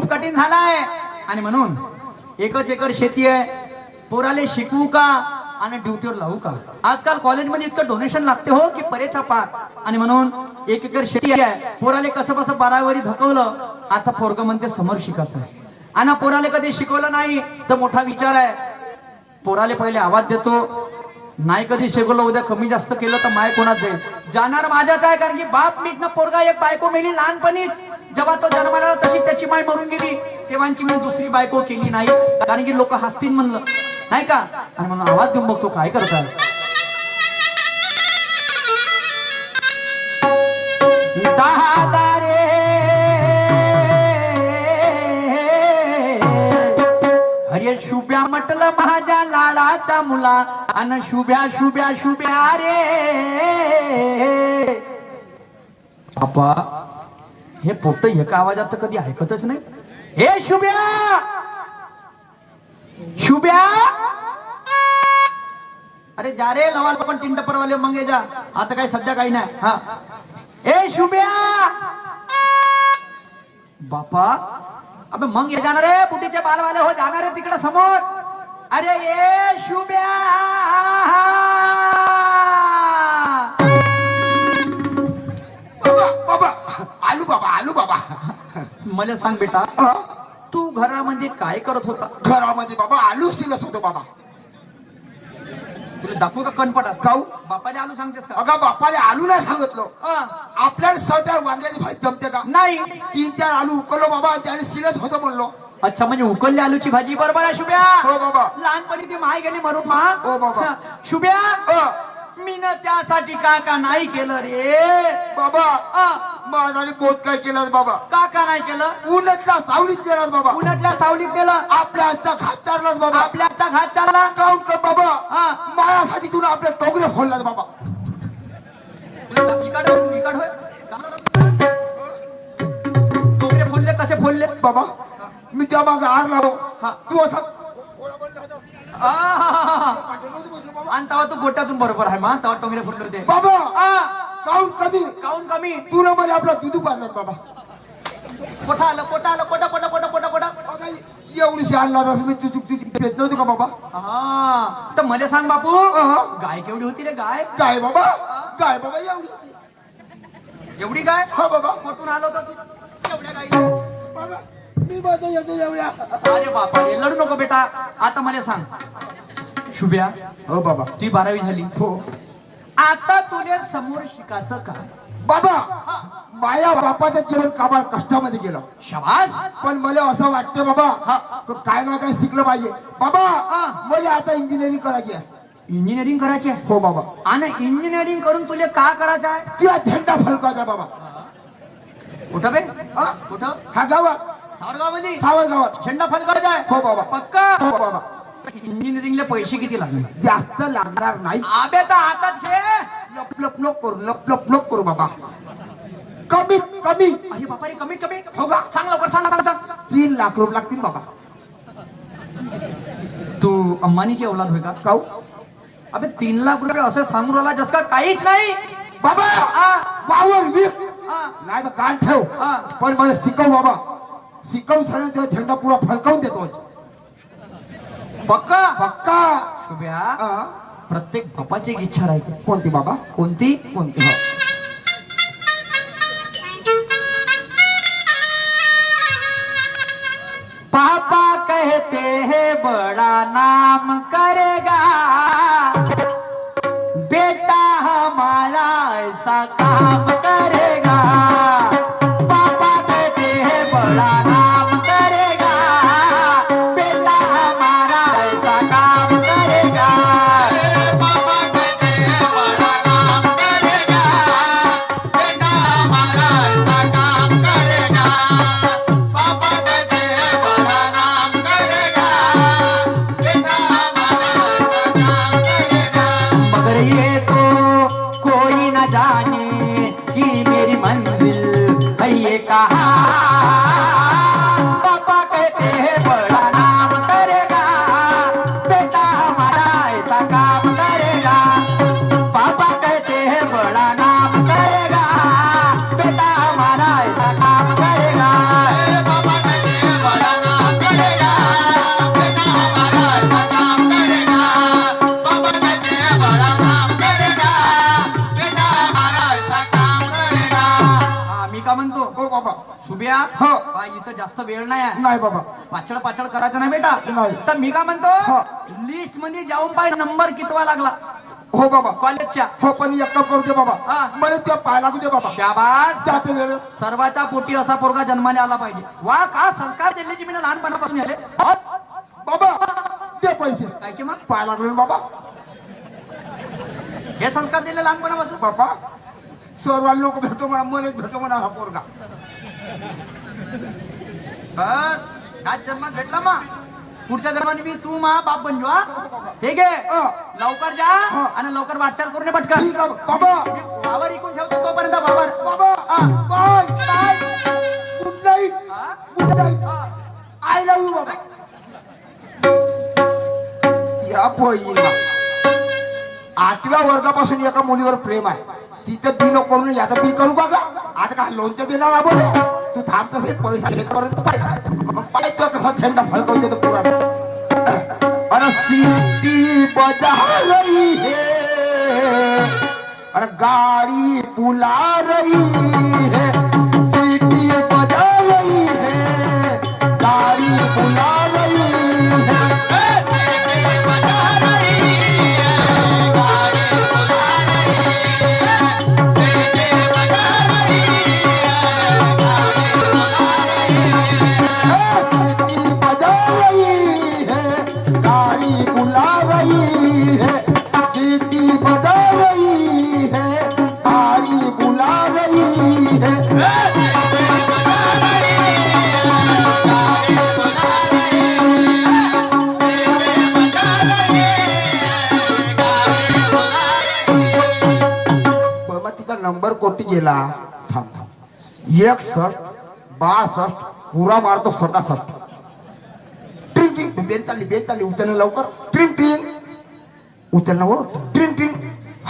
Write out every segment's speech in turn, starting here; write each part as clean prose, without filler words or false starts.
खूप कठीण झालाय आणि म्हणून एकच एकर शेती आहे. पोराले शिकवू का आणि ड्युटीवर लावू का? आजकाल कॉलेजमध्ये इतकं डोनेशन लागते हो की परेचा पार. आणि म्हणून 1 एकर शेती आहे. पोराले कसं कसं 12वी धकवलं. आता पोरग म्हणते समोर शिकायचं आहे. आणि पोराले कधी शिकवलं नाही तर मोठा विचार आहे. पोराले पहिले आवाज देतो, नाही कधी शिकवलं उद्या कमी जास्त केलं तर माय कोणाच जाईल? जाणार माझ्याच आहे. कारण की बाप मीठ ना पोरगा एक बायको मेली लहानपणीच. जेव्हा तो जन्माला तशी त्याची माय मरून गेली. तेव्हाची मी दुसरी बायको केली नाही. कारण की लोक हसतील म्हणलं नाही का. आणि म्हणून आवाज देऊन बघतो काय करताय. अरे शुभ्या म्हटलं माझ्या लाडाचा मुला अन शुभ्या शुभ्या शुभ्या रे. बापा हे पोट एका आवाजात तर कधी ऐकतच नाही. हे शुभ्या शुभ्या अरे जा रे लवाल पण तीन टप्परवाले मंगे जा. आता काही सध्या काही नाही. हा ए शुभ्या बापा अबे मग ये जाणार रे बुटीचे बालवाले हो जाणार आहे तिकडे समोर. अरे ये शुभ्या बाबा आलू बाबा आलू बाबा. मला सांग बेटा तू घरामध्ये काय करत होता? घरामध्ये बाबा आलू शिलत होतो बाबा. तुला दाखवू का कणपटात? काऊ बापाने आलू सांगतेस का? अगं बापाने आलू नाही सांगितलं. आपल्याला 7 वांग्याची भाजी जमते का? नाही. 3-4 आलू उकललो बाबा त्याने शिलत होतो म्हणलो. अच्छा म्हणजे उकलल्या आलूची भाजी. बरोबर आहे शुभ्या. हो बाबा. लहानपणी ती माय गेली मरून मा. हो बाबा. शुभ्या मी न त्यासाठी काका नाही केलं रे बाबा. माझ्याने बहुत काय केलं बाबा. काका नाही केलं. उन्हातल्या सावलीत गेलास बाबा. उन्हातल्या सावलीत गेलं. आपल्या हातचा घात चाललास बाबा. आपल्या हातचा घात चालला. काऊन का बाबा मायासाठी तुला आपले टोकरे फोडलास बाबा. टोकरे फोडले कसे फोडले बाबा? मी त्या मागे आर लावो. तू असा आणि तेव्हा तू गोट्यातून बरोबर आहे मा. तेव्हा टोंगरे फुटले होते बाबा. काऊन कमी काऊन कमी? तुला मला आपला दुधू बांधलास बाबा. कोठा आलं कोठा आलं कोटा कोटा कोटा कोटा कोटा. एवढीशी आणला मी चुचुक पेत नव्हती का बाबा? हा तर मला सांग बापू गाय केवढी होती रे? गाय गाय बाबा. गाय बाबा एवढी होती. एवढी गाय? हा बाबा. कुठून आलो होता तू एवढ्या गाई? बाबा मी बाजू येतो एवढ्या. अरे बापा रे लढू नको बेटा. आता मला सांग शुभ्या. हो बाबा. ती 12वी झाली. हो. आता तुला समोर शिकायचं काय? बाबा माया बापाचं जीवन काबाड कष्टामध्ये गेलं. शाबास. पण मला असं वाटतं बाबा काय ना काय शिकलं पाहिजे बाबा. मला आता इंजिनिअरिंग करायची आहे. इंजिनिअरिंग करायची आहे? हो बाबा. आणि इंजिनिअरिंग करून तुला का करायचं आहे? तुला झेंडा फलकायचा बाबा. कुठं बे? कुठं? हा गावात. सावरगावमध्ये? सावरगावात झेंडा फलकायचा आहे? हो बाबा. पक्का? हो बाबा. इंजिनिअरिंगला पैसे किती लागले? जास्त लागणार नाही. आबे तर हातात घे. लप लप नको करू. लप लप नको करू बाबा. कमीत कमी. अरे बापा रे कमीत कमी हो का? सांग लवकर सांग सांग सांग. 3 लाख रुपये लागतील बाबा. तू अंबानीची औलाद होय का? काऊ अबे 3 लाख रुपये असं सांगून राहिला जस का काहीच नाही बाबा. वावर विक हा. नाही तर कान ठेव. पण मला शिकव बाबा. शिकवून सगळं तो झेंडा पुरा फलकावून देतो. पक्का? पक्का. शुभ्या प्रत्येक बापाची एक इच्छा राहते. कोणती बाबा? कोणती? कोणती? हो. पापा कहते हैं बड़ा नाम करेगा बेटा हमारा ऐसा काम करेगा. पापा कहते हैं बड़ा नाम करेगा बेटा हमारा ऐसा काम करेगा. पापा कहते हैं बड़ा नाम करेगा बेटा हमारा ऐसा काम करेगा. पापा कहते हैं बड़ा नाम करेगा बेटा इथं जास्त वेळ नाही आहे. नाही बाबा. पाछळ पाछळ करायचं नाही बेटा. नाही. तर मी काय हा. म्हणतो लिस्ट मध्ये जाऊन पाय नंबर कितवा लागला हो बाबा. कॉलेजच्या. हो पण एक काम करू दे बाबा. हा. मला त्या पाय लागू दे बाबा. शाबास. जाते वेळेस. सर्वाच्या पोटी असा पोरगा जन्माला आला पाहिजे. वा का संस्कार दिले की मी लहानपणापासून आले. हो? बाबा दे पैसे. कायचे मग पाय लागले ना बाबा. हे संस्कार दिले लहानपणापासून. बाबा सर्व लोक भेटो म्हणा, मलाच भेटो म्हणा हा पोरगा. बस ह्याच जन्मात भेटला मा. पुढच्या जन्माने मी तू मा बाप बनलो. हा ठीक आहे. हा. लवकर जा हा. आणि लवकर वाटचाल करून ये पटकन. ठीक आहे बाबा. वावर इकून ठेवतो तोपर्यंत वावर. बाबा हा. Bye bye. Good night. हा? Good night. हा. आय लव्ह यू बाबा. या पोईला 8व्या वर्गापासून एका मुलीवर प्रेम आहे. तिचं बी नको करून याचं बी करू बघा. आता काय लोणचं देणार आहे बोले. तू थांबतो हे पैसा घेतपर्यंत पाहिजे कसा झेंडा फलकवते तो पुरा. अरे सीटी बजा रही है अरे गाड़ी बुला रही है. सीटी बजा रही है गाड़ी बुला रही है. नंबर कोटी गेला. थांब थांब. 61 62 पुरा मारतो 67. ट्रिंग ट्रिंग बेल चालली उचलणं लवकर. ट्रिंग ट्रिंग उचलणं हो. ट्रिंग ट्रिंग.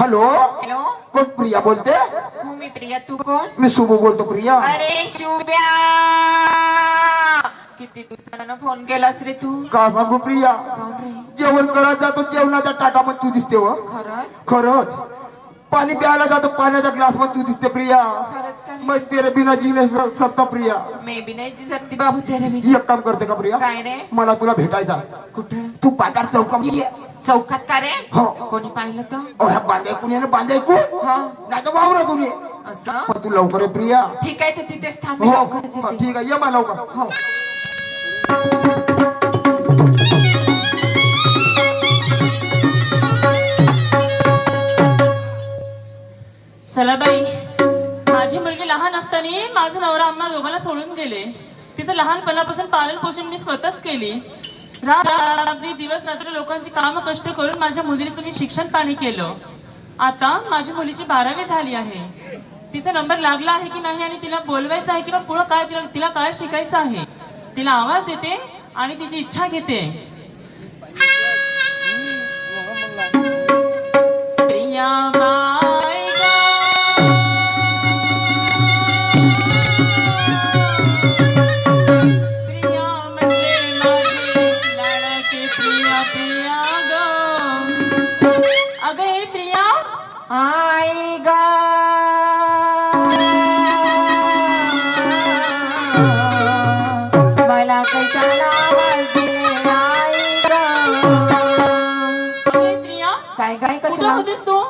हॅलो हॅलो कोण प्रिया बोलते. हो मी प्रिया. तू कोण. मी शुभ बोलतो प्रिया. अरे शुभ्या किती दिवसानं फोन केलास रे तू. का सांगू प्रिया कोण रे. जेवण करायला जातो जेवणाच्या ताटा मध्ये तू दिसते व. खरंच खरंच. पाणी प्यायला जातो पाण्याच्या ग्लास मध्ये तू दिसते प्रिया. खरंच का रे? मग तेरे बिना जीने सकता प्रिया. मे बी नाही जी सकती बाबू तेरे मी. एक काम करते का प्रिया. काय रे. मला तुला भेटायचा. कुठे. तू बाजार चौकामध्ये ये. चौकात का रे. हो. कोणी पाहिलं तर. ह्या बांधायकून ये ना बांधायकून. हा नाही तर वावरा तुम्ही. असं. पण तू लवकर ये प्रिया. ठीक आहे तर तिथेच थांब. मी हो लवकरच हा, येते. ठीक आहे ये मा लवकर. हो. चला बाई, माझी मुलगी लहान असताना माझा नवरा आम्हा दोघांना सोडून गेले. तिचं लहानपणापासून पालन पोषण मी स्वतःच केली. रात्री दिवस रात्र लोकांची काम कष्ट करून माझ्या मुलीचं मी शिक्षण पाणी केलं. आता माझ्या मुलीची 12वी झाली आहे. तिचा नंबर लागला आहे की नाही आणि तिला बोलवायचं आहे किंवा पुढं काय तिला काय शिकायचं आहे. तिला आवाज देते आणि तिची इच्छा घेते. प्रिया बाई गं, प्रिया म्हणजे माझी लाडाची प्रिया प्रिया गं. अगं हे प्रिया. आई ग मला कशाला आवाज दिले. आई ग अगं हे प्रिया, काय काय कुठं कशाला. होतीस तू.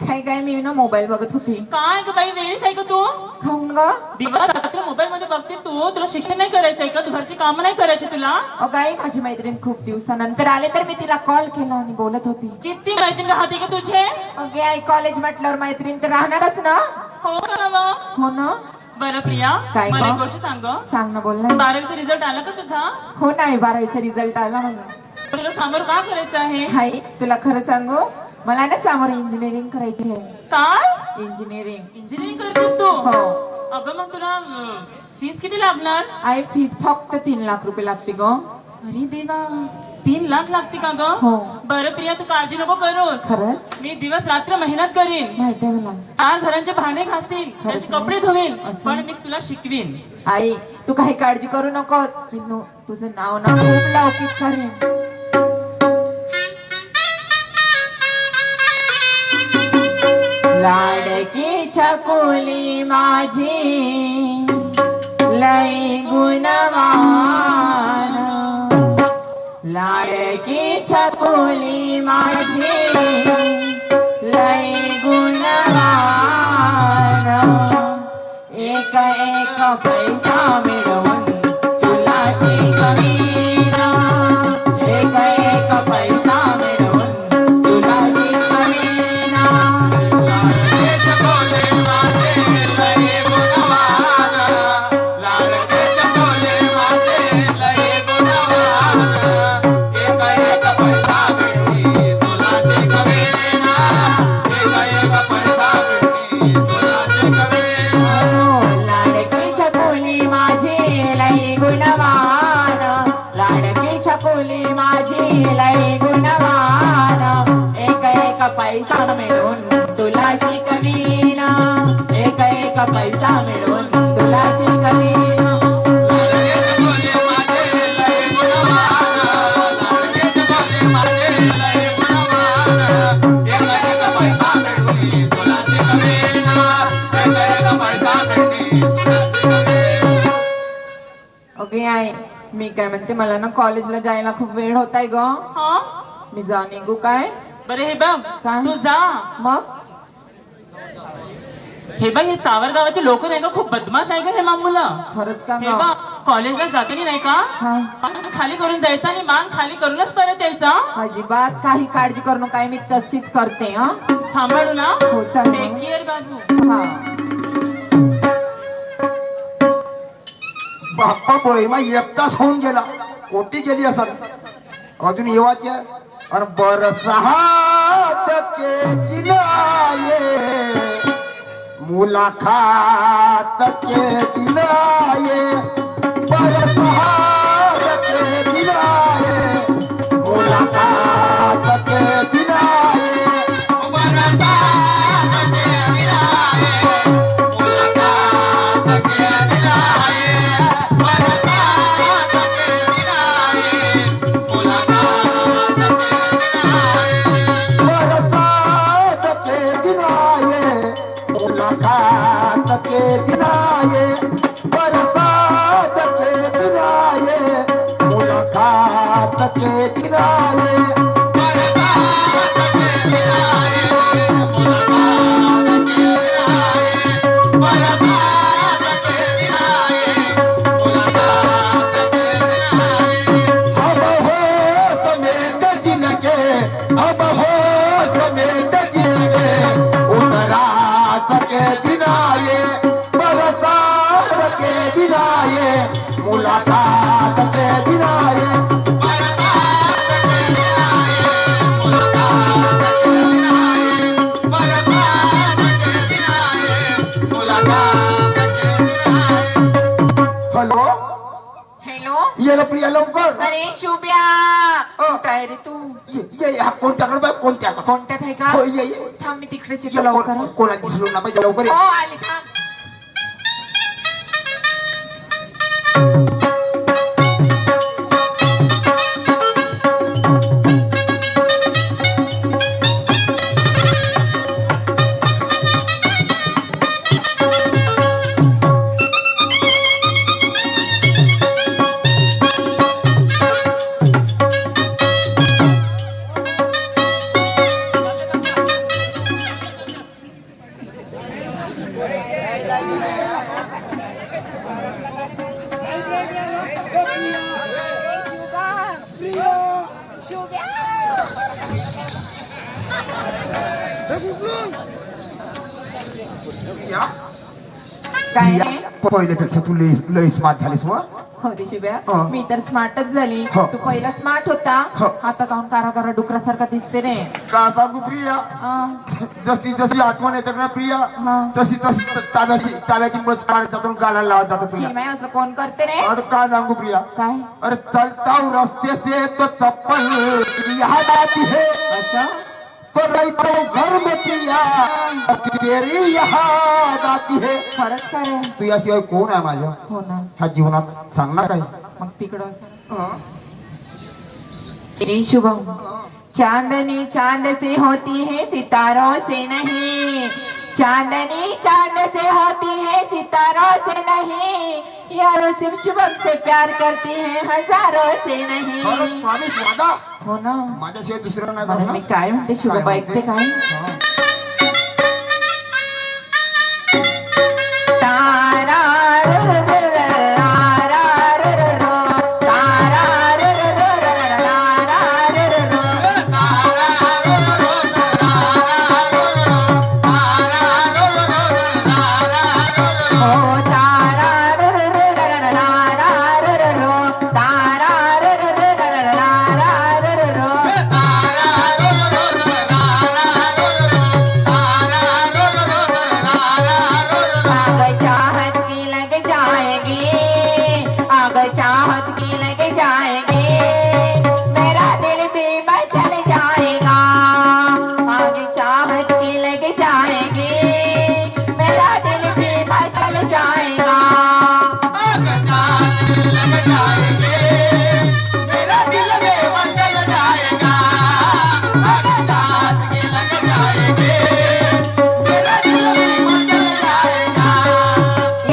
काय काय मी ना मोबाईल बघत होती. काय ग बाई वेळीच आहे का तू. खाऊन ग. दिवस रात्र मोबाईल मध्ये बघते तू. तुला शिक्षण नाही करायचंय का. घरची कामं नाही करायची तुला. काय माझी मैत्रीण खूप दिवसानंतर आले तर मी तिला कॉल केला आणि बोलत होती. किती मैत्रीण राहते का तुझे. अगे आई कॉलेज म्हटल्यावर मैत्रीण तर राहणारच ना. हो का बाबा. हो ना. बरं प्रिया, काय मला गं? एक गोष्ट सांग. सांग ना बोल ना. 12वीचा रिझल्ट आला का तुझा. हो नाही 12वीचा रिझल्ट आला माझा. तुला समोर काय करायचं आहे. हाय तुला खरं सांगू मला ना समोर इंजिनिअरिंग करायची आहे. काय इंजिनिअरिंग. इंजिनिअरिंग करतेस तू. हो. अगं मग तुला फीस किती लागणार. आई फीस फक्त 3 लाख रुपये लागते ग. अरे देवा, 3 लाख लागते का ग. हो. बरं प्रिया तू काळजी नको करूस. खरंच मी दिवस रात्र मेहनत करीन. माहिती आहे मला. 4 घरांचे भांडे घासीन, त्यांचे ना? कपडे धुवीन, असं? पण मी तुला शिकवीन. आई तू काही काळजी करू नकोस. मी तुझं नाव ना खूप लौकिक करेन. लाडकी छकुली माझी लई गुणवान लाडकी छकुली माझी लई गुणवान एक एक पैसा मिळवून तुला शिकवीन एक एक पैसा मिळवून तुला शिकवीन लाडकी छकुली माझी लई गुणवान लाडकी छकुली माझी लई गुणवान एक एक पैसा मिळवून तुला शिकवीन एक एक पैसा मिळवून तुला शिकवीन ओके आई मी काय म्हणते मला ना कॉलेजला जायला खूप वेळ होत आहे ग हा मी जा निघू काय बरं हे बघ काय? तू जा मग हे बघ हे चावर गावाचे लोक नाही का खूप बदमाश आहे का हे मुलं खरंच का हे ग बघ कॉलेजला जातानी नाही का हा. मान खाली करून जायचं आणि मान खाली करूनच परत यायचा अजिबात काही काळजी करू नका मी तशीच करते हा सांभाळू ना हो चालेल टेक केअर बाजू हा बाप्पा बोळीमा एक तास होऊन गेला कोटी गेली असत अजून येवाची आहे आणि बरसात के दिनाये मुलाकात के दिनाये बरसात के दिनाये मुलाकात के दिनाये बरसात के दिनाये मुलाकात के दिनाये बरसात के दिनाये मुलाकात के दिनाये अब हो समेत जिनके अब हो समेत जिनके उस रात के दिनाये बरसात के दिनाये मुलाकात के दिनाये हॅलो हॅलो ये रे प्रिया लवकर अरे शुभ्या कुठं आहे रे तू ये हा कोणत्याकडे बाय कोणत्याकडे कोणत्यात आहे का हो ये थांब मी तिकडेच येतो लवकर हं. कोणा दिसलो ना पाहिजे लवकर ये. हो आली थांब या काय या, रे पहिल्यापेक्षा तू लय स्मार्ट झालीस व हो रे शुभ्या हं. मी तर स्मार्टच झाली हो. तू पहिला स्मार्ट होता हो. आता काऊन कारा डुकरासारखा दिसते रे का सांगू प्रिया हं. जशी जशी आठवण येते ना प्रिया हं. तशी तशी ताब्याची बस काढत गाड्या लावत जातो प्रिया शिमाय असं कोण करते रे अरे का सांगू प्रिया काय अरे चलता हूँ रास्ते से तो चप्पल याद आती है असं तो रहता हूँ घर में प्रिया तेरी याद आती है खरंच का रे तू याशिवाय कोण आहे माझ्या हो ना ह्या जीवनात सांग ना काही मग तिकडं ए शुभम चांदनी चांद से होती है सितारों से नहीं चांदनी चांद से होती है सितारों से नहीं, यारों सिर्फ शुभम से प्यार करती है हजारों से नहीं. खरंच प्रॉमिस वादा हो ना. माझ्याशिवाय दुसरं नाही मला करणार. मी काय म्हणते शुभम ऐकते काय? हा. तारा रा रा रा रा रा रा रा. तारा रा रा रा रा रा रा रा रा. ओ तारा रा रा रा रा रा रा रा रा. तारा रा रा रा रा रा रा रा रा. आग चाहत की लग जाएगी, आग चाहत की लग जाएगी, मेरा दिल भी मचल जाएगा. आग चाहत की लग जाएगी, मेरा दिल भी मचल जाएगा.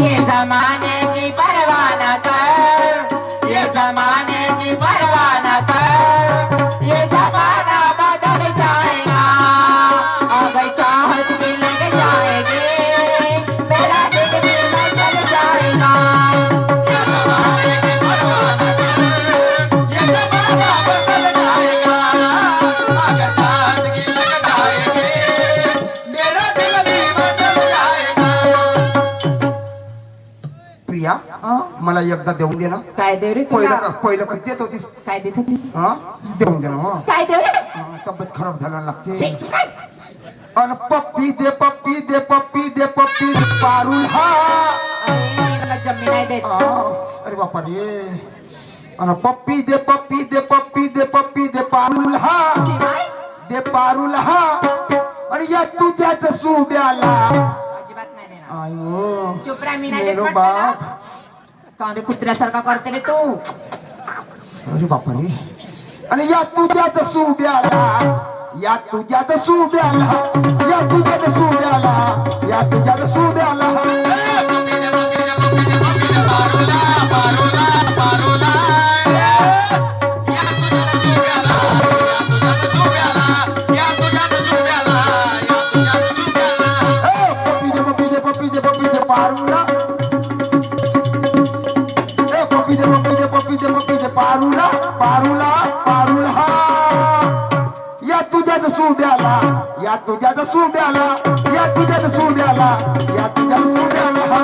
ये जमाने की परवाह न कर, ये जमाने की परवाह न कर, ये जमाना बदल जाएगा. अगर चाहत भी लग जाएगी, मेरा दिल भी बदल जाएगा. प्रिया अं? मला एकदा देऊन दे ना. काय देऊ रे पहिलं तुला? पहिलं कधी देत होतीस? काय देत होती? हा देऊन दे ना. हा. काय देऊ रे? तब्येत खराब झाला लागते. शी, काय? अन पप्पी दे पप्पी दे पप्पी दे पप्पी दे पारुल हा. अरे, मला जम्मी नाही देत. अरे बापा रे. अन पप्पी दे पप्पी दे पप्पी दे पप्पी दे पारुल हा. शिवाय? दे पारुल हा. आणि या तुझ्याच सुब्याला. अजिबात नाही देणार. आयो चुप राहा, मी नाही देत मेलो म्हटलं ना. बाप. का रे कुत्र्यासारखा करते रे तू? अरे बापा रे. आणि या तुझ्याच सुब्याला, या तुझ्याच सुब्याला, या तुझ्याच सुब्याला, या तुझ्याच सुब्याला. पप्पी दे पप्पी दे पप्पी दे पप्पी दे पारुला. पप्पी दे पप्पी दे पप्पी दे पप्पी दे पारुला पारुला पारुला हा. या तुझ्याच सुब्याला, या तुझ्याच सुब्याला, या तुझ्याच सुब्याला, या तुझ्याच सुब्याला हा.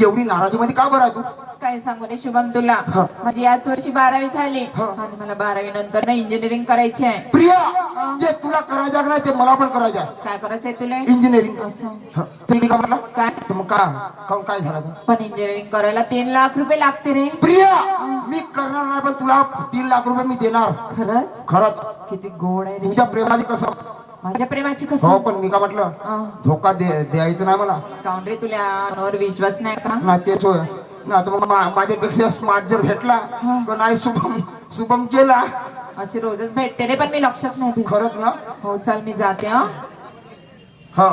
एवढी नाराजी मध्ये का बरं आहे तू? काय सांगू रे शुभम तुला? हा. माझी याच वर्षी 12वी झाली हा. आणि मला 12वी नंतर ना इंजिनिअरिंग करायची आहे. प्रिया जे तुला करायचं नाही ते मला पण करायचं आहे. काय करायचंय तुला? इंजिनिअरिंग. असं. तुम्ही का म्हणला? काय? तर मग काय झालं गं? पण इंजिनिअरिंग करायला 3 लाख रुपये लागते रे. प्रिया मी करणार नाही पण तुला 3 लाख रुपये मी देणार. खरंच? खरंच. किती गोड आहे रे. तुझ्या प्रेमाची कसं? माझ्या प्रेमाची हो कसं? पण मी का म्हटलं अं, धोका द्यायचं नाही मला. काऊन रे तुला अनवर विश्वास नाही का? ना तेच होय ना. आता मग माझ्यापेक्षा स्मार्ट जर भेटला तर नाही शुभम केला. अशी रोजच भेटते रे पण मी लक्षच नाही देत. खरंच ना. हो चल मी जाते. हा हा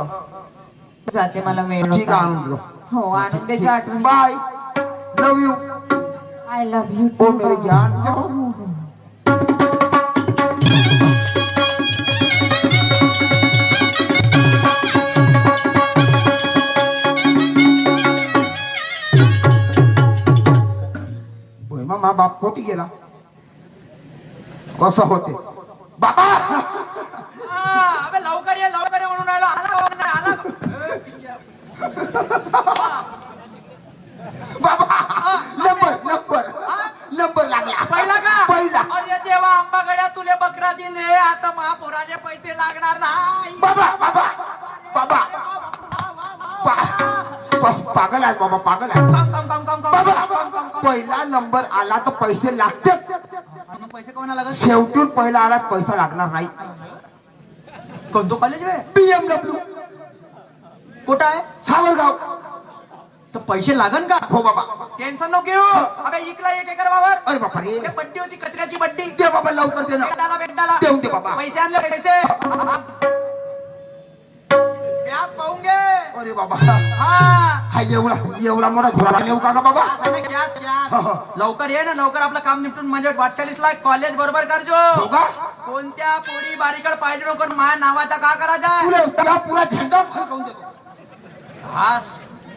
जाते, मला वेळ ठीक आहे होता. आणून दे. हो आनंदाच्या आठवणी. Bye love you. I love you. ओ मेरे जान. मा बाप कोटी गेला असं होते बाबा. अबे लवकर ये म्हणून राहिलो. आला बाबा नंबर लागला. पहिला का? पहिला. अरे देवा आंबागड्या तुले बकरा दिन रे. आता महापुराचे पैसे लागणार नाही. बाबा पागल आहे बाबा, पागल आहे बाबा. पहिला नंबर आला तर पैसे लागतात. पैसे कोणाला लागत? शेवटून पहिला आला पैसा लागणार नाही. कोणतो कॉलेज वे? BMW. कुठं आहे? सावरगाव. तर पैसे लागन का? हो बाबा. टेन्शन नको घेऊ. अबे इकला 1 एकर वावर. अरे बापा रे. ते बड्डी होती, कचऱ्याची बड्डी. दे बाबा लवकर दे ना. भेटाला देऊन दे बाबा. पैसे आणले पैसे. या पाहून घे. अरे बाबा. हा हा एवढा मोठा घोडा नेऊ का ग बाबा? गॅस लवकर ये ना, लवकर आपलं काम निपटून म्हणजे वाटचालीसला कॉलेज बरोबर करजो. हो का? कोणत्या पोरी बारीकड पाहिजे नको, माझ्या नावाचा का करायचा? तुला त्या पुरा झेंडा फडकवून देतो. हास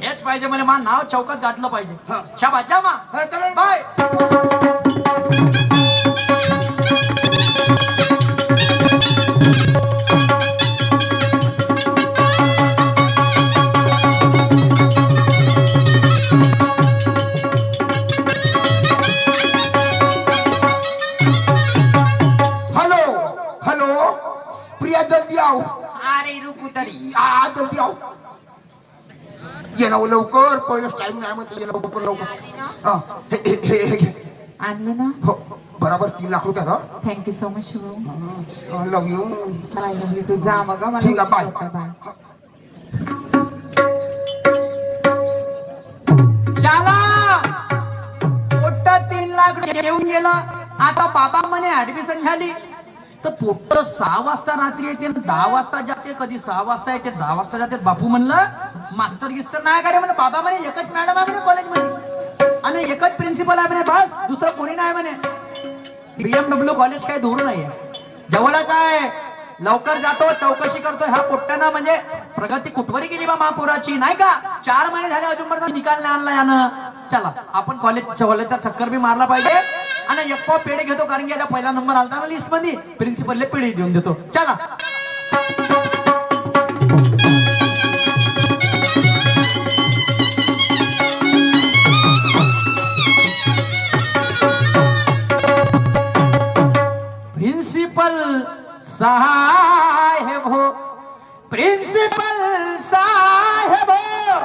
हेच पाहिजे मला, मा नाव चौकात घातलं पाहिजे. शाबास जा मा. हा, चला. बाय. हॅलो हॅलो प्रिया जल्दी आओ. अरे रुकू तरी. जल्दी आओ. ये ना लवकर, पहिलं टाइम नाही म्हणते. ये लवकर लवकर. हा, हे घे. आणलं ना. हो बरोबर 3 लाख रुपये. Thank you so much Shubham. Love you. Bye love you. तू जा मग मला ठीक आहे, बाय. बाय. शाला पोट्ट 3 लाख घेऊन गेला. आता बाबा म्हणे ऍडमिशन झाली तर पोट्ट 6 वाजता रात्री येते, 10 वाजता जाते, कधी 6 वाजता येते, 10 वाजता जाते. बापू म्हणलं मास्तर गिस्तर नाही का म्हणे. बाबा म्हणे एकच मॅडम आहे म्हणे कॉलेजमध्ये आणि एकच प्रिन्सिपल आहे म्हणे, बस दुसरं कोणी नाही म्हणे. BMW कॉलेज काही दूर नाहीये, जवळच आहे. लवकर जातो, चौकशी करतो. ह्या पोट्ट्यानं म्हणजे प्रगती कुठवरी गेली बा महापुराची नाही का? 4 महिने झाले अजूनपर्यंत निकाल नाही आणला यानं. चला आपण कॉलेजचा चक्कर बी मारला पाहिजे आणि एक पाव पेढे घेतो, कारण की याचा पहिला नंबर आलता ना लिस्ट मध्ये. प्रिन्सिपलले पेढे देऊन देतो. चला प्रिन्सिपल साहेब हो, प्रिन्सिपल साहेब हो,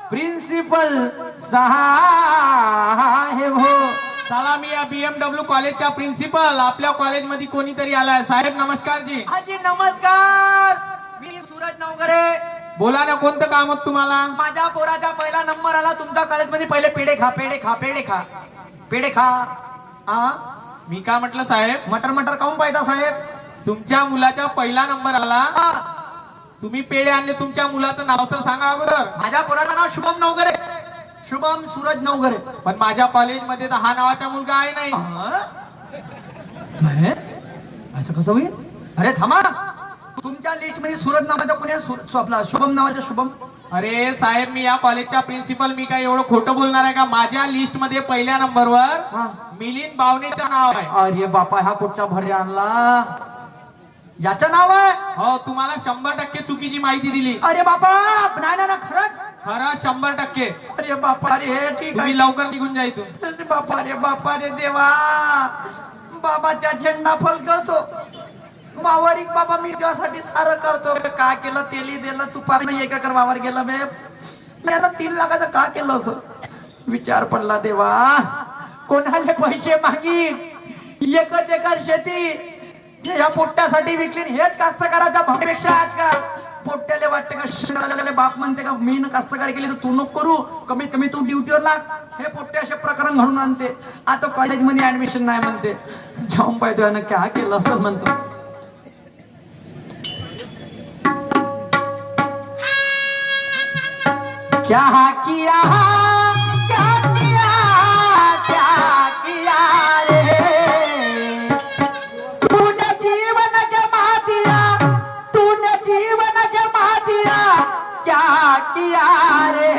प्रिन्सिपल साहेब हो. चला मी या BMW कॉलेजचा प्रिन्सिपल. आपल्या कॉलेजमध्ये कोणीतरी आलाय. साहेब नमस्कार जी. हाजी नमस्कार. मी सूरज नवगरे. बोला ना, कोणतं काम होत तुम्हाला? माझ्या पोराचा पहिला नंबर आला तुमच्या कॉलेजमध्ये. पहिले पेढे खा, पेढे खा, पेढे खा, पेढे खा. मी काय म्हटलं साहेब? मटर मटर काऊन पाहिजे साहेब? तुमच्या मुलाचा पहिला नंबर आला, हा. तुम्ही पेढे आणले. तुमच्या मुलाचं नाव तर सांगा अगोदर. माझ्या पोराचं नाव शुभम नवगरे. शुभम सूरज नवगरे. पण माझ्या कॉलेजमध्ये तर हा नावाचा मुलगा आहे नाही. नाही? असं कसं होईल? अरे थांबा, तुमच्या लिस्ट मध्ये सूरज नावाचा कोणी आहे? आपला शुभम नावाचा शुभम. अरे साहेब, मी या कॉलेजचा प्रिन्सिपल. मी काय एवढं खोटं बोलणार आहे का? माझ्या लिस्ट मध्ये पहिल्या नंबरवर हा. मिलिंद बावनेचं नाव आहे. अरे बापा, हा कुठचा भर्या आणला? याचं नाव आहे? हो, तुम्हाला 100% चुकीची माहिती दिली. अरे बापा, नाही ना खरंच. खरं 100%. अरे बापा रे, ठीक आहे. तुम्ही लवकर निघून जा इथून. अरे बापा रे देवा. बाबा त्या झेंडा फलकवतो वावरिक. बाबा मी त्यासाठी सारं करतो. का केलं? तेली दिलं, तुपार 1 एकर वावर गेलं. मी 3 लाखाचं का केलं असं? विचार पडला देवा. कोणाले पैसे मागीत? 1 एकर शेती या पोट्ट्यासाठी विकली. हेच कास्तकाराच्या भावापेक्षा आजकाल पोट्ट्याले वाटते का शेणाला बाप म्हणते का मी कास्तकार केली तर तू नको करू, कमीत कमी तू ड्युटीवर लाग. हे पोट्टे असे प्रकरण घडून आणते. आता कॉलेजमध्ये ऍडमिशन नाही म्हणते. जाऊन पाहतो यानं क्या केलं असं म्हणतो. क्या किया, क्या किया, क्या किया रे, तूने जीवन गमा दिया, तूने जीवन गमा दिया, क्या किया रे,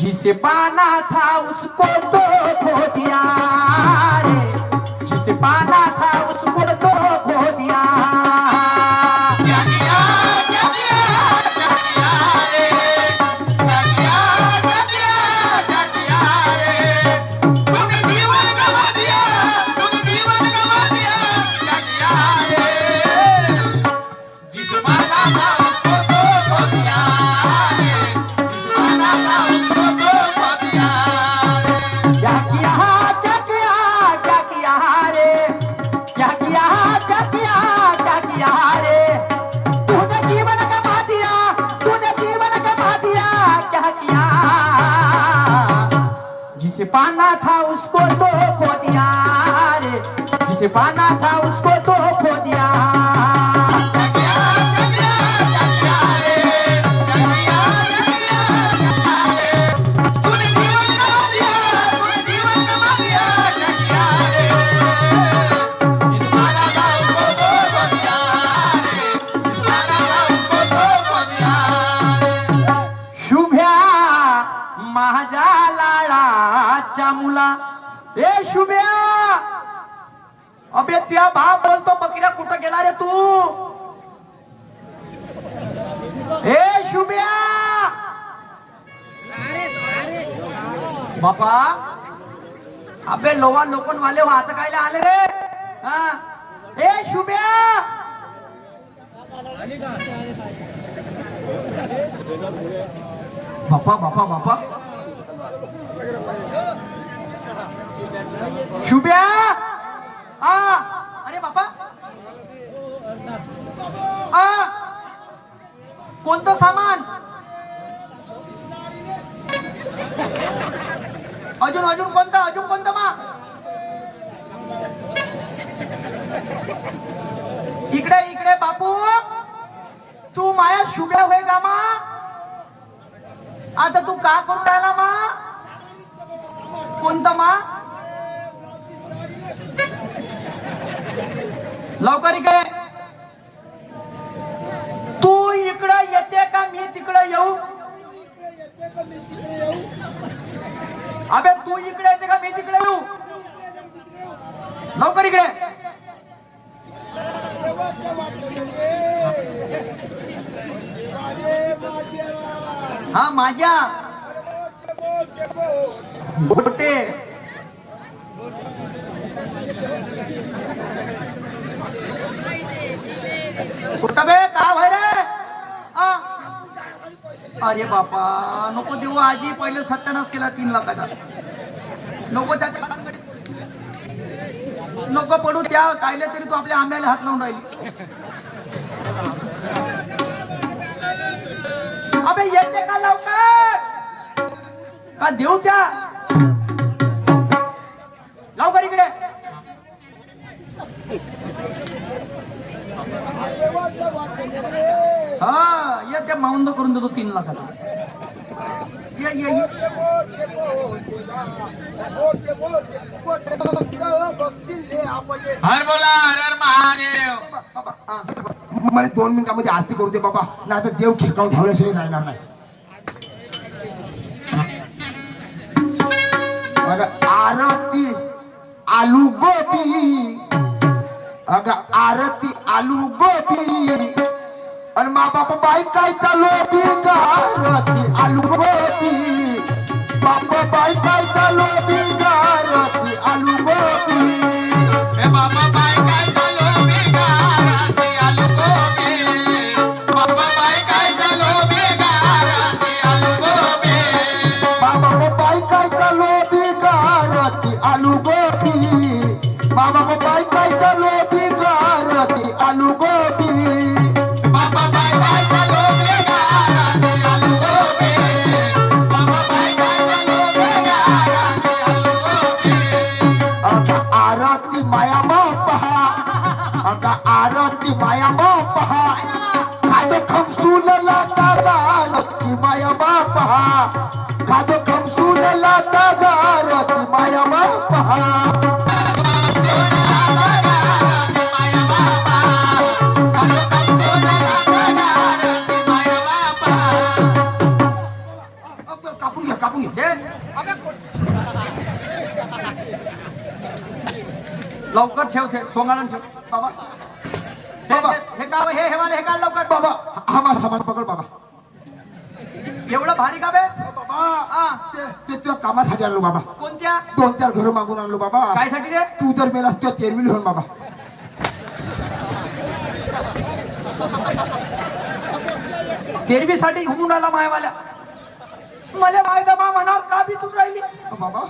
जिसे पाना था उसको तो खो दिया रे, जिसे पाना था उसको तो खो दिया. क्या किया, क्या किया, क्या किया रे, क्या किया, क्या किया, क्या किया रे, तूने जीवन गमा दिया, तूने जीवन गमा दिया, क्या किया रे, जिसे पाना था उसको तो खो दिया रे, जिसे पाना था उसको तो खो दिया रे. क्या किया, क्या किया, क्या किया रे. पाना था उसको तो खो दिया रे, जिसे पाना था उसको तो खो दिया। शुभ्या माझ्या लाडाच्या मुला, ए शुभ्या, अबे त्या बाप बोलतो बकऱ्या कुठं गेला रे तू? ए शुभ्या, बापा अबे लोवा लोकन वाले हो आता कायला आले रे? हा ए शुभ्या, बापा बापा बापा, शुभ्या, अरे बापा, कोणतं सामान? अजून अजून कोणतं, अजून कोणतं मा? इकडे इकडे बापू, तू माया शुभ्या होय का मा? आता तू का करून राहिला मा? कोणतं मा? लवकर इकडे. तू इकडे येते का मी तिकडे येऊ? अबे तू इकडे येते का मी तिकडे येऊ? लवकर इकडे. हा माझ्या गोटे कुठं बे का भाई रे? अरे बापा नको देऊ आजी, पहिले सत्यानाश केला 3 लाखाचा. नको त्याच्या नको पडू त्या कायले तरी तू आपल्या आंब्याला हात लावून राहिली. अबे येते का लवकर? का देऊ त्या? लवकर इकडे. हा येते माउंद करून देतो 3 लाखाचा. ये ये ये. हर बोला हर महादेव. मला 2 मिनिटांमध्ये आरती करू दे बाबा, नाही तर देव खिळकावून ठेवल्याशिवाय राहणार नाही. आरती आलू गोबी, अगं आरती आलू गोबी, आणि मा बाप बाई काय चालू बी गा, आरती आलू गोबी, बाप बाई काय चालू बी गा, आरती आलू गोबी. हे बाबा बाय काय चालो बेगाराती आलू गोबी, बाबा बाय काय चालो बेगाराती आलू गोबी. बाबा बाई काय चालू बी गा, आरती आलू गोबी, बाबा बाई काय चालू बी गा, आरती आलू गोबी. बाबा बाय काय चालो बेगाराती आलू गोबी, बाबा बाय काय चालो बेगाराती आलू गोबी. आरती माया पहा, अगं आरती माया पहा, खाद खमसून लाता आरती माया पहा, खाद खमसून लाता आरती माया पहा. कापून घ्या कापून घ्या. दे. लवकर ठेव ठेव सोंगाळून ठेव. बाबा हे हे का हे वाले हे काढ लवकर. बाबा हा सामान पकड बाबा. एवढं भारी का बे? बाबा ते तुझ्या कामासाठी आणलो बाबा. कोणत्या? 2-4 घर मागून आणलो बाबा. काय साठी रे? तू जर मेलास तुझ्या तेरविल होऊन बाबा. तेरवीसाठी घुमून आला मायवाल्या. मला मायदा मा म्हणाव का बी तू राहिली? बाबा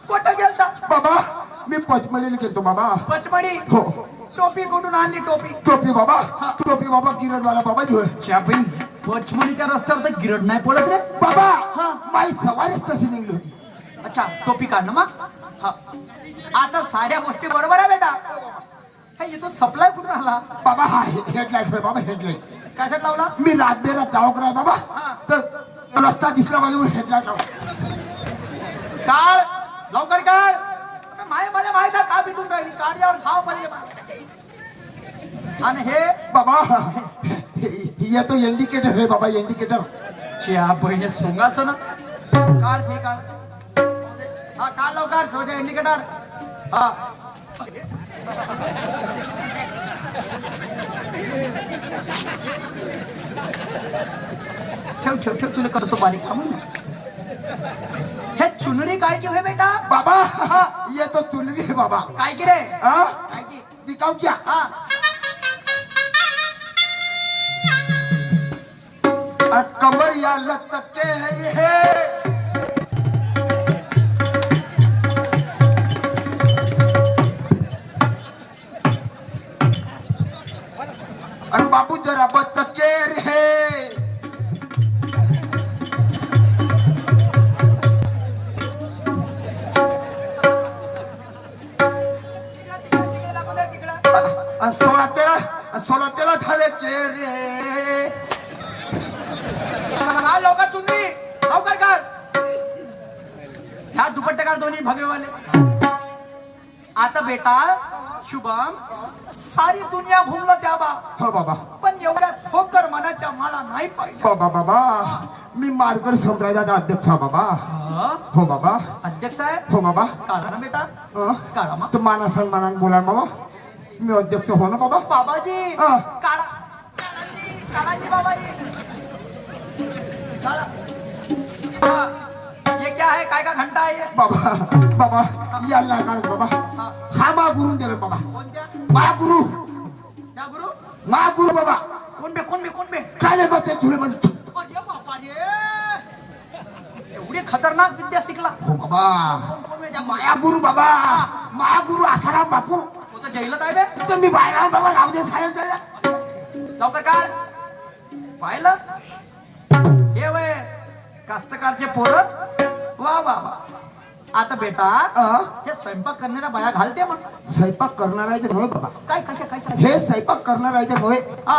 कुठं गेलता? बाबा मी पचमलेली गेलतो बाबा. पचमडी? हो. टोपी कुठून आणली टोपी? टोपी बाबा, टोपी बाबा गिरणवाला बाबा जो पचमडीच्या रस्त्यावर तर गिरड नाही पडत रे बाबा. हा. माई सवारीच तशी निघली होती. अच्छा टोपी काढणं मग हा. आता साऱ्या गोष्टी बरोबर आहे बेटा. हे येतो सप्लाय कुठून आला? बाबा हा हेडलाईट होय बाबा हेडलाईट. कशात लावला? मी रातभेरात दवाखाना आहे बाबा. हा. तर रस्ता दिसला माझ्या हेडलाईट लावला. काढ लवकर काढ. मला माहित आहे का पितून राहिली. काढल्यावर खाव पाहिजे. आणि हे बाबा येतो इंडिकेटर आहे बाबा इंडिकेटर. च्या बहिणी सोंगासन काढ हे काढ. हा काढ लवकर ठेवते इंडिकेटर. हा ठेव ठेव ठेव तुला करतो बारीक थांबून. हे चुनरी कायची होय बेटा? बाबा येतो तुलरी आहे बाबा. काय की रे? हा काय की? दिखाऊ क्या? हा कमर या लचके है. अरे बाबू जरा बचके रे. सोळा तेरा झाले के रे. काढ लवकर चुनरी लवकर काढ. ह्या दुपट्टे काढ दोन्ही भगवेवाले. आता बेटा शुभम सारी दुनिया घुमलं त्या बाप. हो बाबा. पण एवढ्या ठोकर मनाच्या मला नाही पाहिजे. बाबा बाबा मी मार्गर संप्रदायाचा अध्यक्ष आहे बाबा. हा? हो बाबा. अध्यक्ष आहे? हो बाबा. काढा ना बेटा काढा मग. तर माना सन्मानाने बोला बाबा. मी अध्यक्ष हो ना बाबा. बाबाजी हा. काढा काढाजी बाबाजी काढा. हा. ये क्या है? काय का घंटा आहे? बाबा बाबा याला काढ बाबा. हा. हा मा गुरु दिलं बाबा. कोणत्या? मा गुरु त्या गुरु? मा गुरु बाबा. कोण बे? काय मग ते तुले म्हणजे अरे बापा रे एवढी खतरनाक विद्या शिकला. हो बाबा. कोण बे? माया गुरु बाबा. मा गुरु आसाराम बापू. तो तर जैलत आहे बे. तर मी बाहेर बाबा रावदे साहेब झाला. लवकर काढ. पाहिलं हे वय कास्तकारचे पोरं. वा वा वा. आता बेटा हे स्वयंपाक करणाऱ्या बाया घालते मग. स्वयंपाक करणार आहे ते नव्हे बाबा. काय कशा काय काय? हे स्वयंपाक करणार आहे ते नव्हे. हा.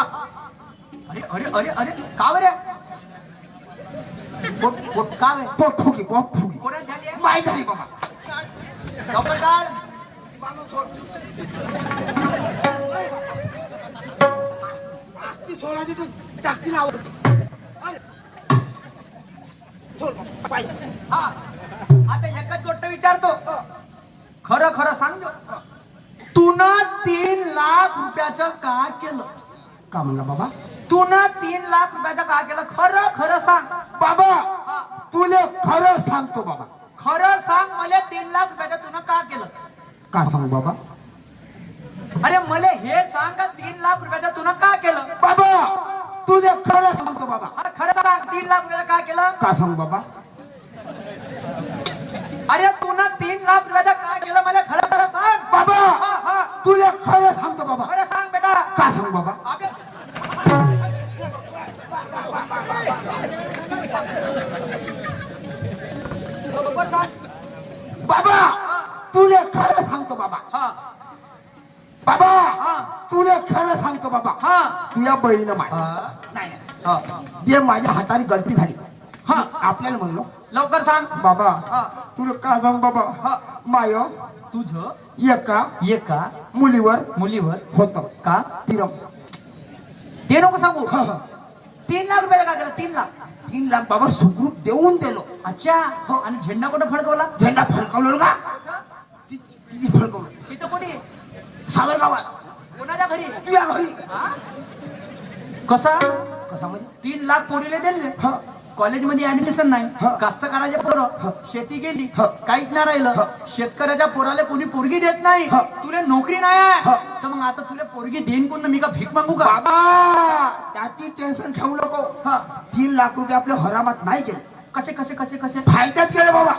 अरे अरे अरे अरे का बरे? पोट का बे? पोट फुगी पोट फुगी. कोणात झाली आहे? माहीत आहे बाबा. लवकर काढ. ती सोळाची टाकती ना आवडते. हा आता एकच गोष्ट विचारतो. खरं खरं सांग. तून 3 लाख रुपयाचं का केलं? का म्हणला बाबा? तून 3 लाख रुपयाचं का केलं? खरं खरं सांग बाबा हा. तुले खरं सांगतो बाबा. खरं सांग मला 3 लाख रुपयाचं तून का केलं? का सांगू बाबा? अरे मला हे सांग का 3 लाख रुपयाचं तून का केलं? बाबा तुले खरं सांगतो बाबा. अरे खरं सांग 3 लाख रुपयाचं का केलं? का सांगू बाबा? अरे तून 3 लाख रुपयाचं का केलं मला खरं खरं सांग. बाबा हा हा तुले खरं सांगतो बाबा. खरं सांग बेटा. का सांगू बाबा? अबे, बरोबर सांग. बाबा तुले खरं सांगतो बाबा. हा बाबा हा तुले खरं सांगतो बाबा. हा तुझ्या बहिणीनं माय नाही हा जे माझ्या हाताने गलती झाली हा आपल्याला म्हणलो लवकर सांग. बाबा हा तुला का सांग बाबा? हा माय तुझं एका एका मुलीवर मुलीवर होत का पिरम. ते नको सांगू. हा, हा. 3 लाख रुपयाला का केलं? 3 लाख. 3 लाख बाबा सुखरूप देऊन दिलो. अच्छा आणि झेंडा कुठं फडकवला? झेंडा फडकवलो का? किती फडकवलो? तिथं कोणी? सावरगावात कोणाच्या घरी? तुझ्या घरी. हा? कसा कसा म्हणजे? 3 लाख पोरीले दिले. हा कॉलेजमध्ये ऍडमिशन नाही. हा. कास्तकाराचे पोरं शेती गेली हा. काहीच नाही राहिलं. शेतकऱ्याच्या पोराला कोणी पोरगी देत नाही. हा. तुला नोकरी नाही आहे हा. तर मग आता तुला पोरगी देईन कोण? मी का भीक मागू का? बाबा त्याची टेन्शन ठेवू नको. हा 3 लाख रुपये आपल्या हरामात नाही गेले. कसे कसे कसे कसे फायद्यात गेले बाबा.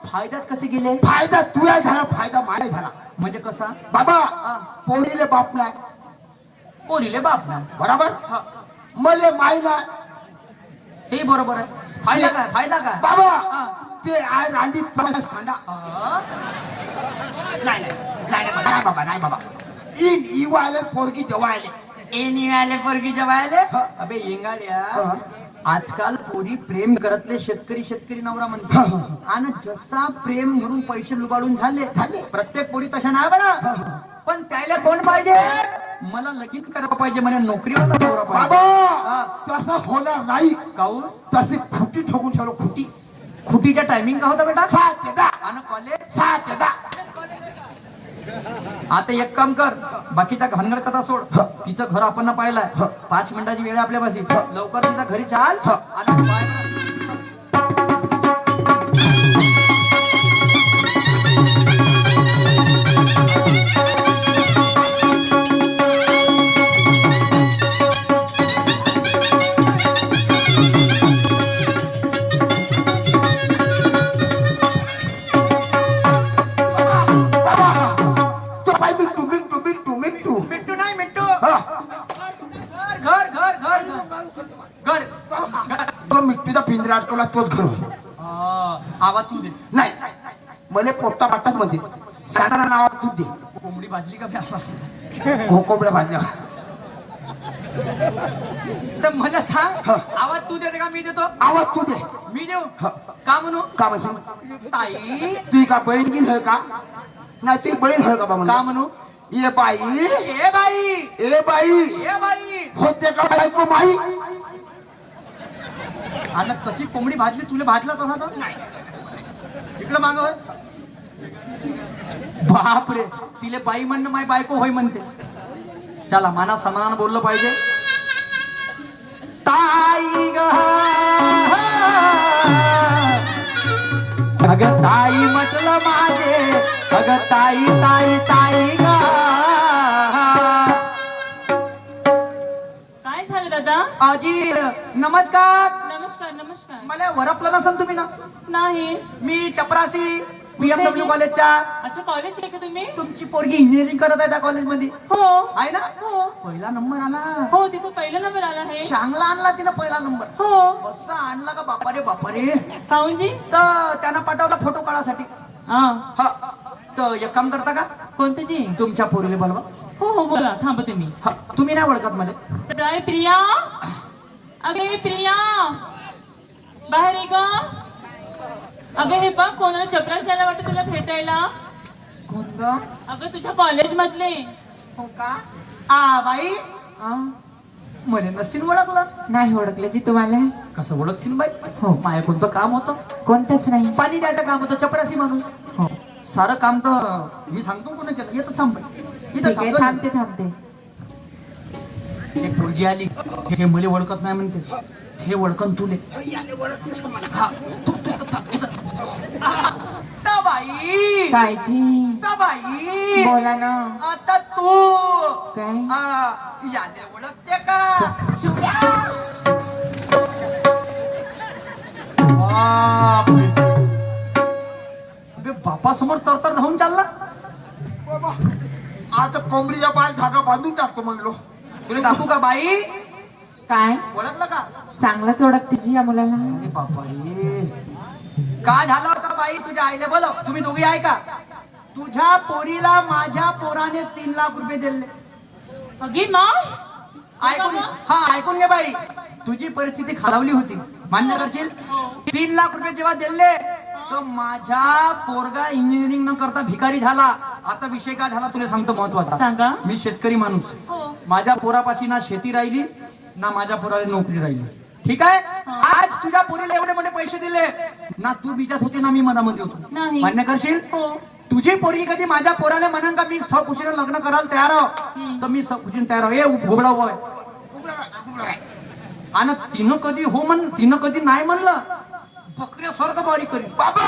फायद्यात कसे गेले? फायदा तुझ्या झाला फायदा माझा झाला. म्हणजे कसा? बाबा हा. पोरीले बाप नाही पोरीले बाप नाही. बरोबर. हा मले माई नाही तेही बरोबर आहे. फायदा काय? फायदा काय? बाबा हा ते आय रांडी सांडा नाही बाबा नाही बाबा इन वाले पोरगी जेव्हा आले ए निघाले पोरगी जवायले अबे येंगाड्या आजकाल पोरी प्रेम करतले शेतकरी नवरा म्हणते आणि जसा प्रेम म्हणून पैसे लुबाडून झाले प्रत्येक पोरी तशा नाही बघा पण त्याला कोण पाहिजे मला लगीन करायला पाहिजे म्हणे नोकरीवाला नवरा बाबा पाहिजे तसं होणार नाही काऊन तशी खुटी ठोकून ठेवलो खुटी खुटीच्या टायमिंग का होता बेटा 7 ते 10 आणि कॉलेज 7 ते 10 आता एक काम कर बाकीच्या भानगड कथा सोड तिचं घर आपण पाहिलंय 5 मिनिटाची वेळ आहे आपल्यापाशी लवकर तिच्या घरी चाल आणि तो पाय मिट्टू मिट्टू नाही मिट्टू हा. घर घर घर घर तो मिट्टूचा पिंजरा अडकवला तोच घर होय. आवाज तू दे नाही मला पोट्टा पाट्टाच म्हणते साधारा नावात तू दे कोंबडी भाजली का आवाज कोंबड्या भाजल्या तर मला सांग आवाज तू देते का मी देतो आवाज तू दे मी देऊ का म्हणू का म्हणते ताई ती का बहीण गिन है का नाही ती बहीण है का बाबा का म्हणू ये बाई ए बाई ए बाई ए बाई होते का बायको माई आणि तशी कोंबडी भाजली तुला भाजला तसा तर नाही इकडं माग होय बाप रे तिले बाई म्हणणं माय बायको होय म्हणते चला माना समानानं बोललं पाहिजे ताई ग अगं ताई म्हटलं माझे अगं ताई ताई ताई ग काय झालं दादा आजी नमस्कार नमस्कार नमस्कार मला वरपलं नसन तुम्ही ना नाही मी चपरासी BMW कॉलेजच्या अच्छा कॉलेज आहे का तुम्ही तुमची पोरगी इंजिनिअरिंग करत आहे त्या कॉलेजमध्ये हो आहे ना हो पहिला नंबर आला हो तिथे पहिला नंबर आला आहे चांगला आणला तिनं पहिला नंबर हो असा आणला का बापारे बापारे काऊनजी तर त्यानं पाठवला फोटो काढासाठी हा हा तर एक काम करता का कोणत्याची तुमच्या पोरीला बोलवा हो हो बोला थांबा तुम्ही हा, तुम्ही नाही ओळखत मला राय प्रिया अगे प्रिया बाहेर ये ग अगं हे बघ कोणाला चपरास द्यायला वाटत तुला भेटायला कोण ग अगं तुझ्या कॉलेज मधले हो का आ बाई आ, मला नसतील ओळखलं नाही ओळखलं जी तुम्हाला कसं ओळखशील बाई हो. माझ्या कोणतं काम होतं कोणतंच नाही पाणी द्यायचं काम होतं चपरासी माणूस हो सारं काम तर मी सांगतो कोण केलं येतं थांब बाई. इथं ठीक आहे थांब गं. थांबते थांबते एक पोरगी आली हे मुले ओळखत नाही म्हणते हे ओळखन तुले हा, तू इथं थांब, इथं. आता बाई कायची आता बाई बोला ना आता तू काय याने ओळखते का बापा समोर तर राहून चालला आता कोंबडीच्या पाय धागा बांधून टाकतो म्हणलो तुला दाखवू का बाई काय ओळखलं का चांगलाच ओळखते जी या मुलाला अरे बापा रे काय झालं होता बाई तुझ्या आईला बोलव तुम्ही दोघी आहे का तुझ्या पोरीला माझ्या पोराने 3 लाख रुपये दिले अगे मा ऐकून हा ऐकून घे बाई तुझी परिस्थिती खालावली होती मान्य करशील 3 लाख रुपये जेव्हा दिले तर माझ्या पोरगा इंजिनिअरिंग न करता भिकारी झाला आता विषय काय झाला तुला सांगतो महत्वाचा सांगा मी शेतकरी माणूस हो माझ्या पोरापाशी ना शेती राहिली ना माझ्या पोराला नोकरी राहिली ठीक आहे आज तुझ्या पोरीला एवढे मोठे पैसे दिले ना तू बिचात होती ना मी मधामध्ये होतो नाही. मान्य करशील हो तुझी पोरगी कधी माझ्या पोराला म्हणन का मी सखुशीने लग्न करायला तयार आहो तर मी सखुशीने तयार आहो ए घोबडा बॉय आणि तिनं कधी नाही म्हणलं बकऱ्यासारखं बारीक करी बाबा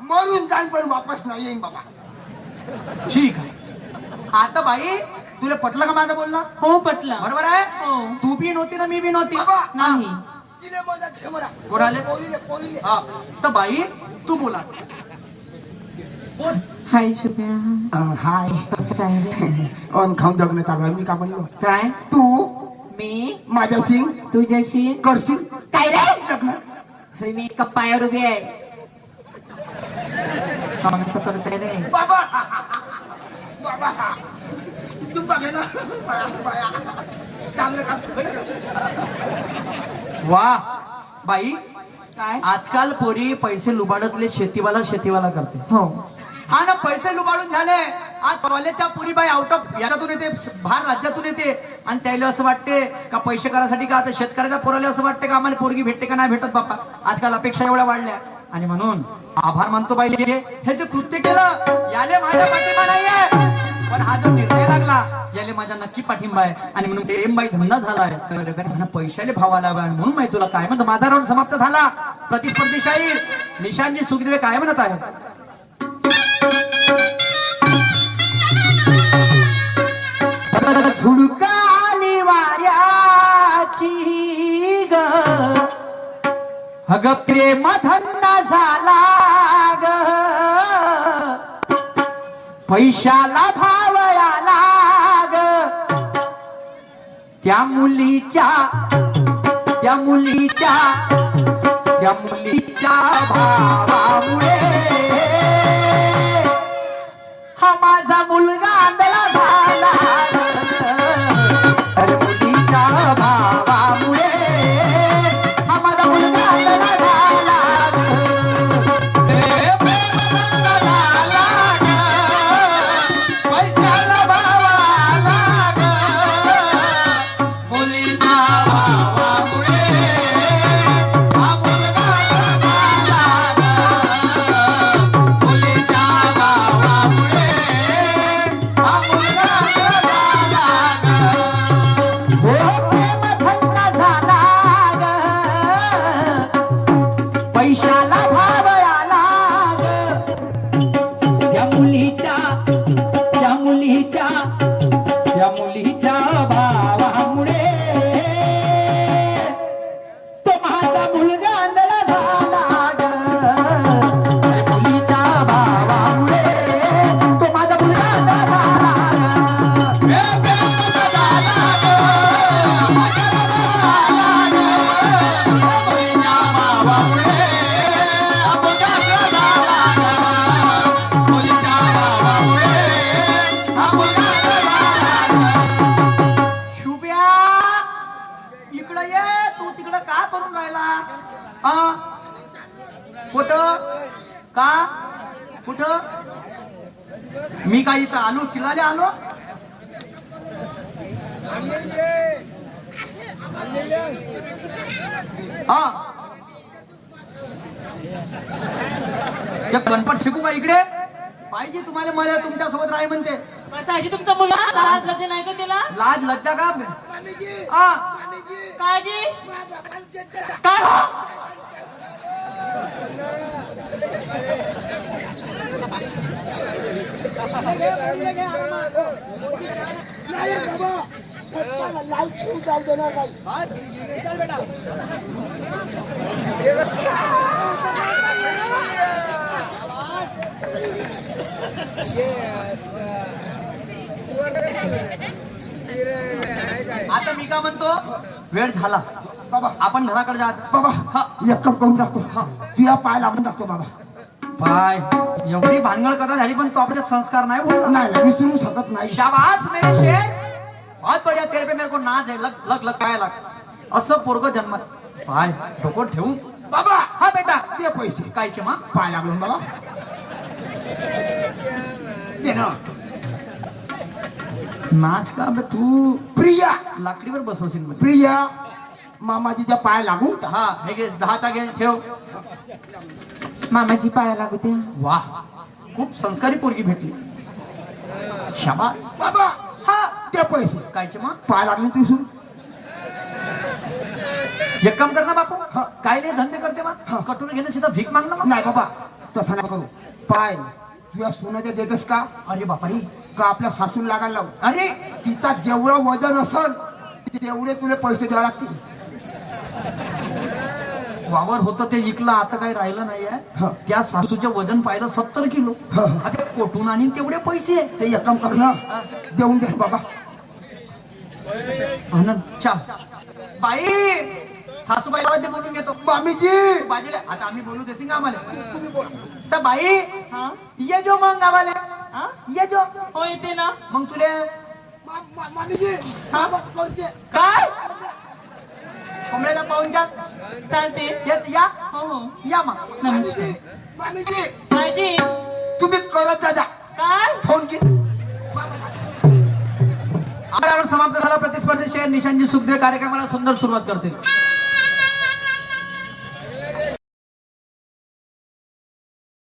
मरून जाईन पण वापस नाही येईन बाबा ठीक आहे आता बाई तुला पटलं का माझं बोलणं हो पटला बरोबर आहे हो तू बी नव्हती ना मी बी नव्हती बाबा नाही तिने माझा खेमरा कोणाले? पोरीले हा तर बाई तू बोला बोल. हाय शुभ्या हाय कसं आहे रे ऑन खाऊन जगणं चालू आहे मी का म्हणलो काय तू मी माझ्याशी तुझ्याशी करशील काय रे लग्न अरे मी एका पायावर उभी आहे काम असं करते रे. बाबा बाबा तू बघायला बाया चांगलं काम. वा बाई, काय? आजकाल पोरी पैसे लुबाडतले शेतीवाला करते. हो. हा ना, पैसे लुबाडून झाले. आज कॉलेजच्या पुरी बाई आउट ऑफ याच्यातून येते, बाहेर राज्यातून येते आणि त्याला असं वाटते का पैसे करायसाठी का आता शेतकऱ्याच्या पोराला असं वाटते का आम्हाला पोरगी भेटते का नाही भेटत बाप्पा. आजकाल अपेक्षा एवढ्या वाढल्या आणि म्हणून आभार मानतो पाहिजे. हे जे कृत्य केलं याले माझ्या पाठिंबा नाहीये, पण हा जो निर्णय लागला याले माझा नक्की पाठिंबा आहे. आणि म्हणून प्रेमबाई धंदा झालाय म्हणा, पैशाले भाव आला आणि म्हणून माहिती तुला काय म्हणतो. माझा राऊंड समाप्त झाला. प्रतिस्पर्धी शाहीर निशांतजी सुखदेव काय म्हणत आहे. झुडकानी वाऱ्याची ग अग प्रेम धंदा झाला ग, पैशाला भाव आला ग, त्या मुलीच्या भावामुळे हा माझा मुलगा आंधळा झाला ग. अरे मुलीच्या भावामुळे हा माझा मुलगा आंधळा झाला ग. पैशाला भाव आला ग, मुलीच्या भावामुळे हा मुलगा आंधळा झाला ग. मुलीच्या भावामुळे हा मुलगा आंधळा झाला ग. हो प्रेम धंदा झाला ग, पैशाला भाव आला ग, त्या मुलीच्या भावामुळे तो माझा मुलगा आंधळा झाला ग. त्या मुलीच्या भावामुळे तो माझा मुलगा आंधळा झाला ग. शुभ्या, इकडं ये. तू तिकडं का करून राहिला? कुठं का कुठं? मी काय इथं आलो शिलाले आलो? हा, गणपत शिकू का इकडे? पाहिजे तुम्हाला, मला तुमच्या सोबत राही म्हणते. बसायची तुमचा मुलगा लाज लज्जा नाही का त्याला? लाज लज्जा का? हा, काळजी काय हो? आता मी का म्हणतो, वेळ झाला बाबा आपण घराकडे जायचं. बाबा हा. एक काम करून टाकतो. तुझ्या पाय लागून टाकतो बाबा. पाय एवढी भानगड कथा झाली पण तो आपले संस्कार नाही बोलला. नाही विसरू शकत नाही. शाबाश मेरे शेर, बहुत बढ़िया. तेरे पे मेरे को नाच है. लग लग लग काय लाग असं पोरग जन्म. पाय डोकं ठेवून बाबा हा बेटा दे पैसे. कायचे मा पाय लागून बाबा दे ना. नाच का बे तू? प्रिया लाकडीवर बसवशील म्हणजे. प्रिया मामाजीच्या पाय लागून टाक. हा हे घे 10चा घे ठेव. मामाजी पाया लागू द्या. वाह, खूप संस्कारी पोरगी भेटली. शाबास. बाबा हा दे पैसे. कायचे मा पाय लागले तू इसून. एक काम कर ना बापू. काय लय धंदे करते मा? कटोरी घेणं सीधा भीक मागणं मा? नाही बाबा तसं नाही करू. पाय तुझ्या सोन्याच्या देतस का? अरे बापारी, का आपल्या सासूला लागायला लावू. अरे तिचा जेवढं वजन असल तेवढे तुला पैसे द्यावे लागतील. वावर होतं ते जिंकलं, आता काही राहिलं नाहीये. त्या सासूचं वजन पाहिलं 70 किलो. आता कोटून आणि तेवढे पैसे. ते एक काम कर ना, देऊन दे बाबा. आनंद चाल बाई, सासूबाई आवाज दे, बोलून घेतो. मामीजी बाजूला आता आम्ही बोलू देशील का आम्हाला? तुम्ही बोला. तर बाई हा ये जो मग गावाले हा? ये जो हो येते ना. हाँ? मग तुले मामीजी हा? करते. काय कोंबड्याला पाहून जा चालते. येत या हो हो या मग. नमस्कार. मामीजी माझी तुम्ही करत जा काय फोन की. आपला समाप्त झाला. प्रतिस्पर्धी शेर निशांजी सुखदेव कार्यक्रमाला सुंदर सुरुवात करतील.